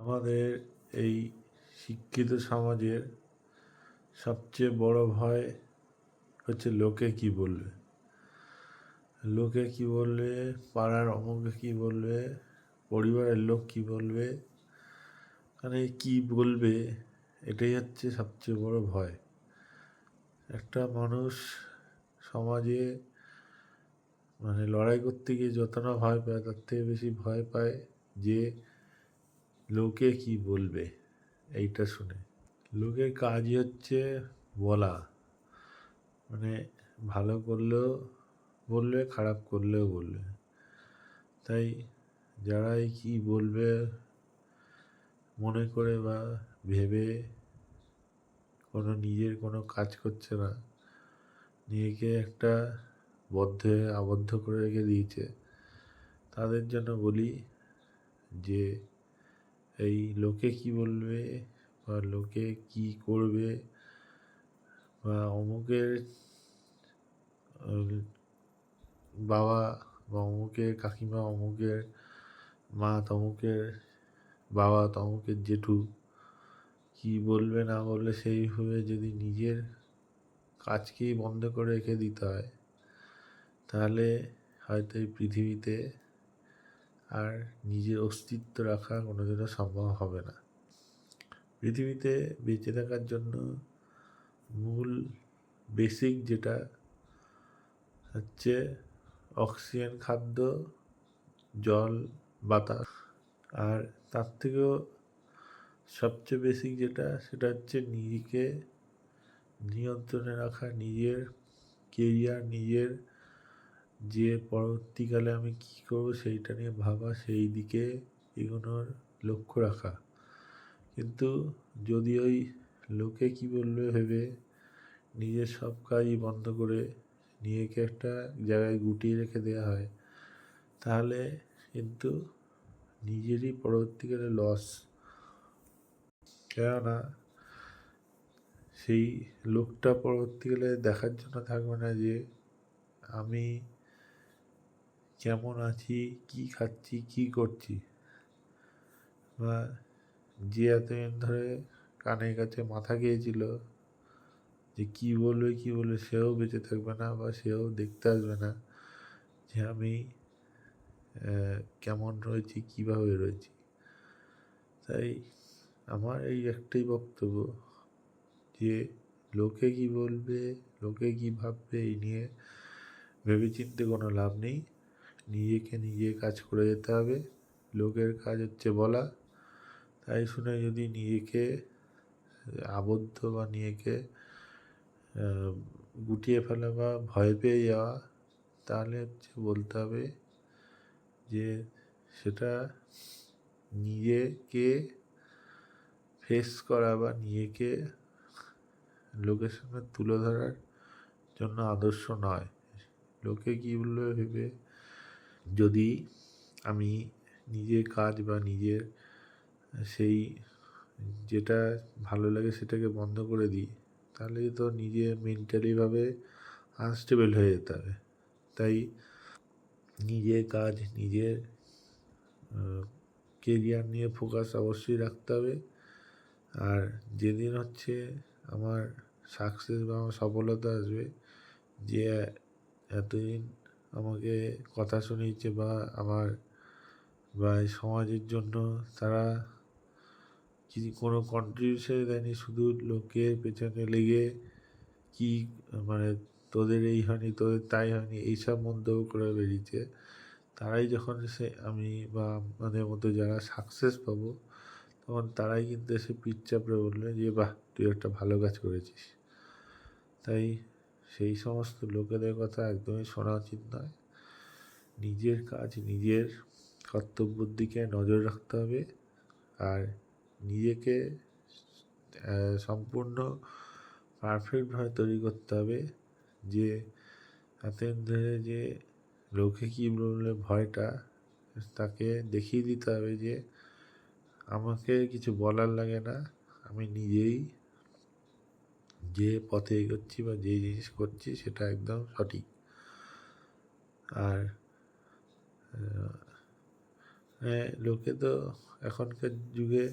আমাদের এই শিক্ষিত সমাজের সবচেয়ে বড় ভয় হচ্ছে লোকে কি বলবে। লোকে কি বলবে, পাড়ার অমুকে কি বলবে, পরিবারের লোক কি বলবে, মানে কি বলবে, এটাই হচ্ছে সবচেয়ে বড় ভয়। একটা মানুষ সমাজে লড়াই করতে গিয়ে যত না ভয় পায়, তার থেকে বেশি ভয় পায় যে লোকে কি বলবে এইটা শুনে। লোকের কাজই হচ্ছে বলা, ভালো করলেও বলবে, খারাপ করলেও বলবে। তাই যারা এই কি বলবে মনে করে বা ভেবে নিজের কোনো কাজ করছে না, নিজেকে একটা আবদ্ধ করে রেখে দিয়েছে, তাদের জন্য বলি যে এই লোকে কি বলবে বা লোকে কি করবে বা অমুকের বাবা বা অমুকের কাকিমা, অমুকের মা, তমুকের বাবা, তমুকের জেঠু কি বলবে না বললে, সেইভাবে যদি নিজের কাজকেই বন্ধ করে রেখে দিতে হয়, তাহলে হয়তো এই পৃথিবীতে আর নিজের অস্তিত্ব রাখা কোনোদিনও সম্ভব হবে না। পৃথিবীতে বেঁচে থাকার জন্য মূল বেসিক যেটা হচ্ছে অক্সিজেন, খাদ্য, জল, বাতাস। আর তার থেকেও সবচেয়ে বেসিক যেটা, সেটা হচ্ছে নিজেকে নিয়ন্ত্রণে রাখা, নিজের কেরিয়ার, নিজের যে পরবর্তীকালে আমি কী করবো সেইটা নিয়ে ভাবা, সেই দিকে এগোনোর লক্ষ্য রাখা। কিন্তু যদি ওই লোকে কি বলবে ভেবে নিজের সব কাজই বন্ধ করে নিজেকে একটা জায়গায় গুটিয়ে রেখে দেওয়া হয়, তাহলে কিন্তু নিজেরই পরবর্তীকালে লস। কেননা সেই লোকটা পরবর্তীকালে দেখার জন্য থাকবে না যে আমি কেমন আছি, কি খাচ্ছি, কি করছি, বা যে এতদিন ধরে কানের কাছে মাথা খেয়েছিল যে কি বলবে সেও বেঁচে থাকবে না, বা সেও দেখতে আসবে না যে আমি কেমন রয়েছি, কিভাবে রয়েছি। তাই আমার এই একটাই বক্তব্য যে লোকে কি বলবে, লোকে কি ভাববে, এই নিয়ে ভেবেচিন্তে কোনো লাভ নেই। নিজেকে নিজে কাজ করে যেতে হবে। লোকের কাজ হচ্ছে বলা। তাই শুনে যদি নিজেকে আবদ্ধ বা নিজেকে গুটিয়ে ফেলা বা ভয় পেয়ে যাওয়া, তাহলে হচ্ছে বলতে হবে যে সেটা নিজেকে ফেস করা বা নিজেকে লোকের সামনে তুলে ধরার জন্য আদর্শ নয়। লোকে কী বলবে ভেবে যদি আমি নিজের কাজ বা নিজের সেই যেটা ভালো লাগে সেটাকে বন্ধ করে দিই, তাহলে তো নিজে মেন্টালিভাবে আনস্টেবল হয়ে যেতে হবে। তাই নিজের কাজ, নিজের কেরিয়ার নিয়ে ফোকাস অবশ্যই রাখতে হবে। আর যেদিন হচ্ছে আমার সাকসেস বা আমার সফলতা আসবে, যে এতদিন আমাকে কথা শুনিয়েছে বা এই সমাজের জন্য তারা কোনো কন্ট্রিবিউশন দেয়নি, শুধু লোকের পেছনে লেগে কি তোদের এই হয়নি, তোদের তাই হয়নি, এইসব মন্তব্য করে বেরিয়েছে, তারাই যখন আমি বা আমাদের মতো যারা সাকসেস পাবো, তখন তারাই কিন্তু এসে পিঠ চাপড়ে বলবে যে বাহ, তুই একটা ভালো কাজ করেছিস। তাই সেই সমস্ত লোকেদের কথা একদমই শোনা উচিত নয়। নিজের কাজ, নিজের কর্তব্যের দিকে নজর রাখতে হবে। আর নিজেকে সম্পূর্ণ পারফেক্টভাবে তৈরি করতে হবে, যে এতদিন ধরে যে লোকে কী বললে ভয়টা, তাকে দেখিয়ে দিতে হবে যে আমাকে কিছু বলার লাগে না, আমি নিজেই যে পথে এগোচ্ছি বা যে জিনিস করছি সেটা একদম সঠিক। আর লোকে তো এখনকার যুগে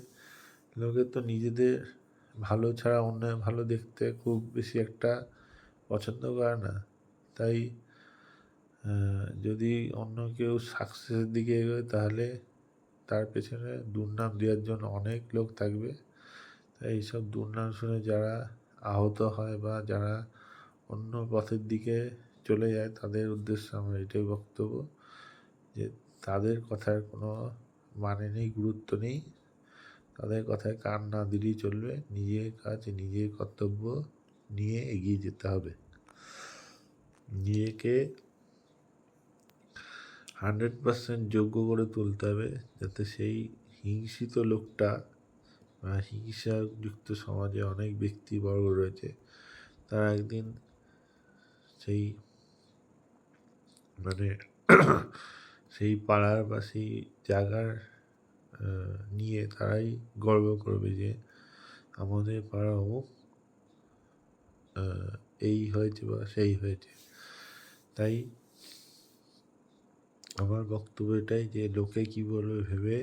লোকে তো নিজেদের ভালো ছাড়া অন্যের ভালো দেখতে খুব বেশি একটা পছন্দ করে না। তাই যদি অন্য কেউ সাকসেসের দিকে এগোয় তাহলে তার পেছনে দুর্নাম দেওয়ার জন্য অনেক লোক থাকবে। তাই এইসব দুর্নাম শুনে যারা আহত হয় বা যারা অন্য পথের দিকে চলে যায় তাদের উদ্দেশ্যে আমার এটাই বক্তব্য যে তাদের কথার কোনো মানে নেই, গুরুত্ব নেই। তাদের কথায় কান না দিলেই চলবে। নিজের কাজ নিজের কর্তব্য নিয়ে এগিয়ে যেতে হবে। নিজেকে 100% যোগ্য করে তুলতে হবে যাতে সেই হিংসিত লোকটা বা হিংসাযুক্ত সমাজে অনেক ব্যক্তিবর্গ রয়েছে, তারা একদিন সেই মানে সেই পাড়ার বা সেই জায়গার নিয়ে তারাই গর্ব করবে যে আমাদের পাড়া অমুক এই হয়েছে বা সেই হয়েছে। তাই আমার বক্তব্য এটাই যে লোকে কী বলবে ভেবে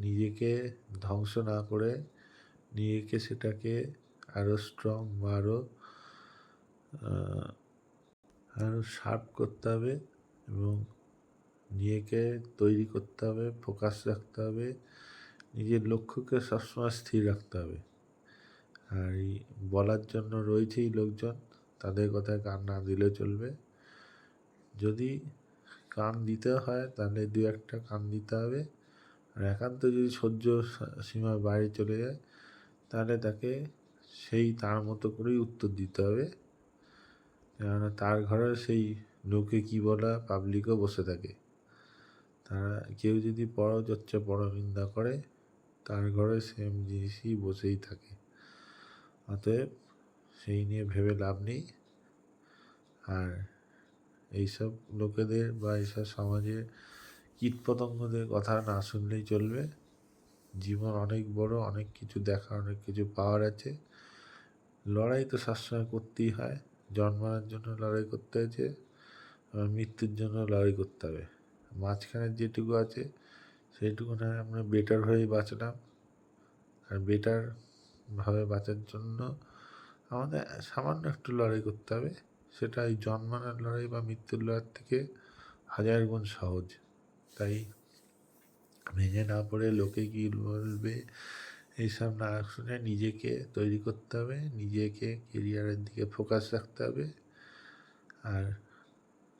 নিজেকে ধ্বংস না করে নিজেকে সেটাকে আরও স্ট্রং বা আরও শার্প করতে হবে এবং নিজেকে তৈরি করতে হবে, ফোকাস রাখতে হবে, নিজের লক্ষ্যকে সবসময় স্থির রাখতে হবে। আর এই বলার জন্য রয়েছেই লোকজন, তাদের কথায় কান না দিলে চলবে। যদি কান দিতে হয় তাহলে দু একটা কান দিতে হবে। আর একান্ত যদি সহ্য সীমার বাইরে চলে যায় তাহলে তাকে সেই তার মতো করেই উত্তর দিতে হবে। কেননা তার ঘরে সেই লোকে কী বলা পাবলিকও বসে থাকে। তারা কেউ যদি পরচর্চা পরনিন্দা করে তার ঘরে সেম জিনিসই বসেই থাকে। অতএব সেই নিয়ে ভেবে লাভ নেই। আর এইসব লোকেদের বা এইসব সমাজের কীটপতঙ্গদের কথা না শুনলেই চলবে। জীবন অনেক বড়, অনেক কিছু দেখার, অনেক কিছু পাওয়ার আছে। লড়াই তো সবসময় করতেই হয়। জন্মানোর জন্য লড়াই করতে হয়েছে, মৃত্যুর জন্য লড়াই করতে হবে। মাঝখানের যেটুকু আছে সেইটুকু নয় আমরা বেটার হয়েই বাঁচলাম। আর বেটারভাবে বাঁচার জন্য আমাদের সামান্য একটু লড়াই করতে হবে। সেটা এই জন্মানোর লড়াই বা মৃত্যুর লড়াই থেকে 1000 গুণ সহজ। তাই ভেঙে না পড়ে লোকে কী বলবে এইসব না শুনে নিজেকে তৈরি করতে হবে, নিজেকে কেরিয়ারের দিকে ফোকাস রাখতে হবে। আর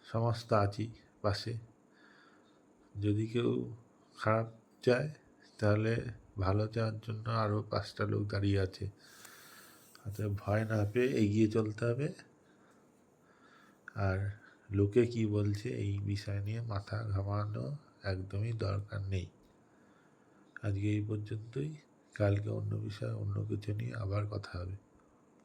সমাজ তো আছেই পাশে। যদি কেউ খারাপ চায় তাহলে ভালো চাওয়ার জন্য আরও 5টা লোক দাঁড়িয়ে আছে। অতএব ভয় না পেয়ে এগিয়ে চলতে হবে। আর লোকে কি বলছে এই বিষয় নিয়ে মাথা ঘামানো একদমই দরকার নেই। আজকে এই পর্যন্তই। কালকে অন্য বিষয় অন্য কিছু নিয়ে আবার কথা হবে।